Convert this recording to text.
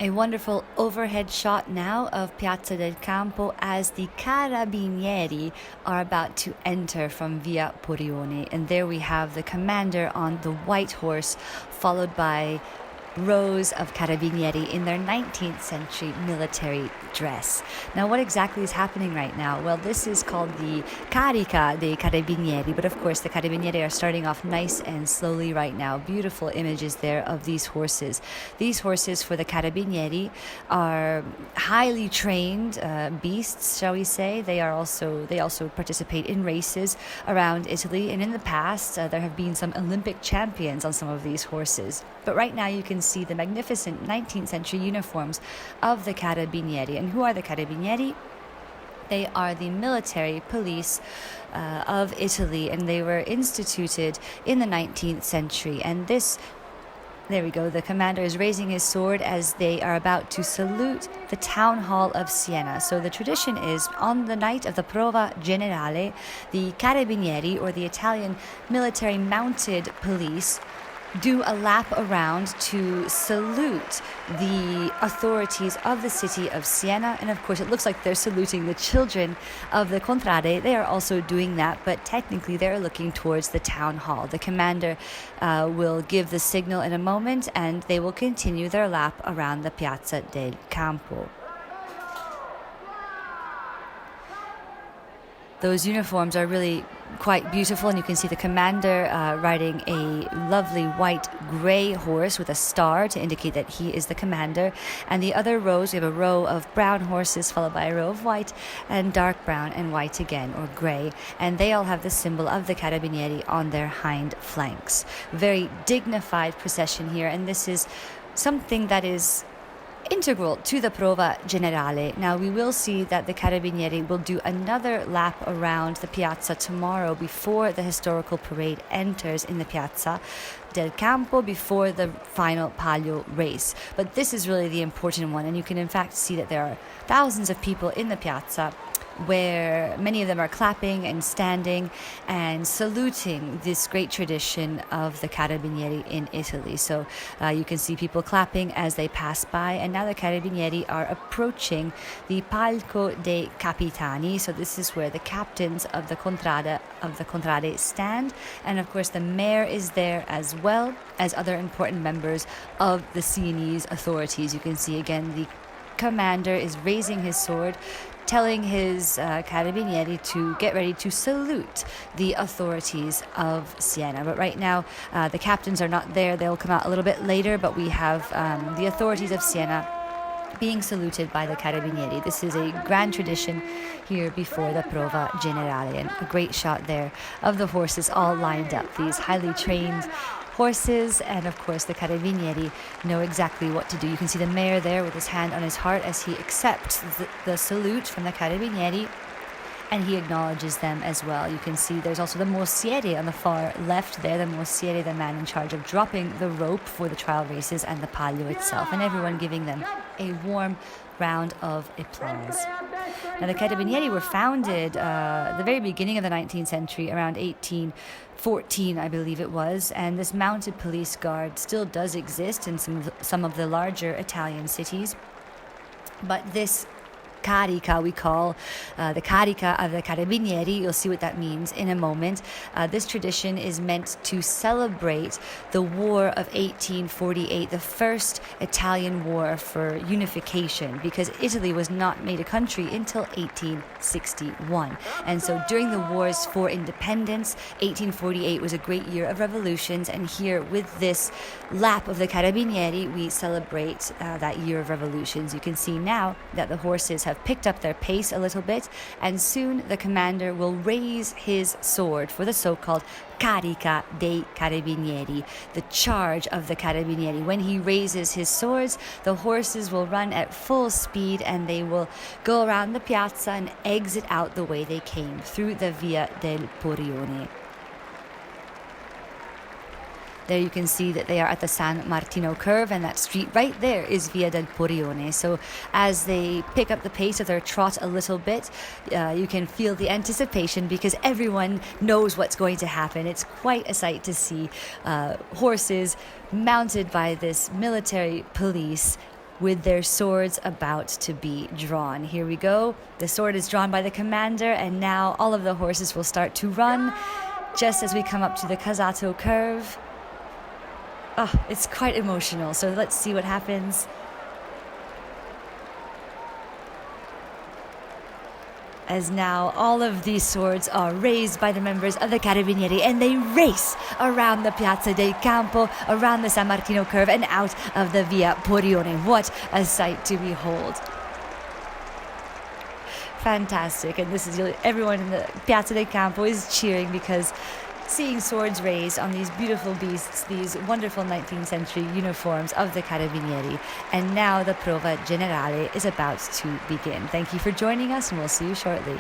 A wonderful overhead shot now of Piazza del Campo as the Carabinieri are about to enter from Via Porione. And there we have the commander on the white horse, followed by rows of Carabinieri in their 19th century military dress. Now, what exactly is happening right now? Well, this is called the Carica dei Carabinieri, but of course the Carabinieri are starting off nice and slowly right now. Beautiful images there of these horses. These horses for the Carabinieri are highly trained beasts, shall we say. They also participate in races around Italy, and in the past there have been some Olympic champions on some of these horses. But right now you can see the magnificent 19th century uniforms of the Carabinieri. And who are the Carabinieri? They are the military police of Italy, and they were instituted in the 19th century. And there we go, the commander is raising his sword as they are about to salute the town hall of Siena. So the tradition is, on the night of the Prova Generale, the Carabinieri, or the Italian military mounted police, do a lap around to salute the authorities of the city of Siena. And of course it looks like they're saluting the children of the Contrade. They are also doing that, but technically they're looking towards the town hall. The commander will give the signal in a moment, and they will continue their lap around the Piazza del Campo. Those uniforms are really quite beautiful, and you can see the commander riding a lovely white-gray horse with a star to indicate that he is the commander. And the other rows, we have a row of brown horses followed by a row of white and dark brown and white again, or gray. And they all have the symbol of the Carabinieri on their hind flanks. Very dignified procession here, and this is something that is integral to the Prova Generale. Now, we will see that the Carabinieri will do another lap around the piazza tomorrow before the historical parade enters in the Piazza del Campo before the final Palio race. But this is really the important one, and you can in fact see that there are thousands of people in the piazza, where many of them are clapping and standing and saluting this great tradition of the Carabinieri in Italy. So you can see people clapping as they pass by, and now the Carabinieri are approaching the Palio dei Capitani. So this is where the captains of the Contrade stand, and of course the mayor is there as well as other important members of the Sienese authorities. You can see again the commander is raising his sword, telling his Carabinieri to get ready to salute the authorities of Siena. But right now, the captains are not there. They'll come out a little bit later, but we have the authorities of Siena being saluted by the Carabinieri. This is a grand tradition here before the Prova Generale, and a great shot there of the horses all lined up, these highly trained horses, and of course the Carabinieri know exactly what to do. You can see the mayor there with his hand on his heart as he accepts the salute from the Carabinieri, and he acknowledges them as well. You can see there's also the Mosiere on the far left there, the Mosiere, the man in charge of dropping the rope for the trial races, and the Palio itself, and everyone giving them a warm round of applause. Now, the Carabinieri were founded at the very beginning of the 19th century, around 1814, I believe it was, and this mounted police guard still does exist in some of the larger Italian cities. But this Carica, we call the Carica of the Carabinieri. You'll see what that means in a moment. This tradition is meant to celebrate the War of 1848, the first Italian war for unification, because Italy was not made a country until 1861. And so during the wars for independence, 1848 was a great year of revolutions, and here with this lap of the Carabinieri, we celebrate that year of revolutions. You can see now that the horses have picked up their pace a little bit, and soon the commander will raise his sword for the so-called Carica dei Carabinieri, the charge of the Carabinieri. When he raises his swords, the horses will run at full speed, and they will go around the piazza and exit out the way they came, through the Via del Porione. There you can see that they are at the San Martino curve, and that street right there is Via del Porione. So as they pick up the pace of their trot a little bit, you can feel the anticipation, because everyone knows what's going to happen. It's quite a sight to see horses mounted by this military police with their swords about to be drawn. Here we go. The sword is drawn by the commander, and now all of the horses will start to run just as we come up to the Casato curve. Oh, it's quite emotional, so let's see what happens. As now all of these swords are raised by the members of the Carabinieri, and they race around the Piazza del Campo, around the San Martino curve, and out of the Via Porione. What a sight to behold. Fantastic. And this is everyone in the Piazza del Campo is cheering, because seeing swords raised on these beautiful beasts, these wonderful 19th century uniforms of the Carabinieri. And now the Prova Generale is about to begin. Thank you for joining us, and we'll see you shortly.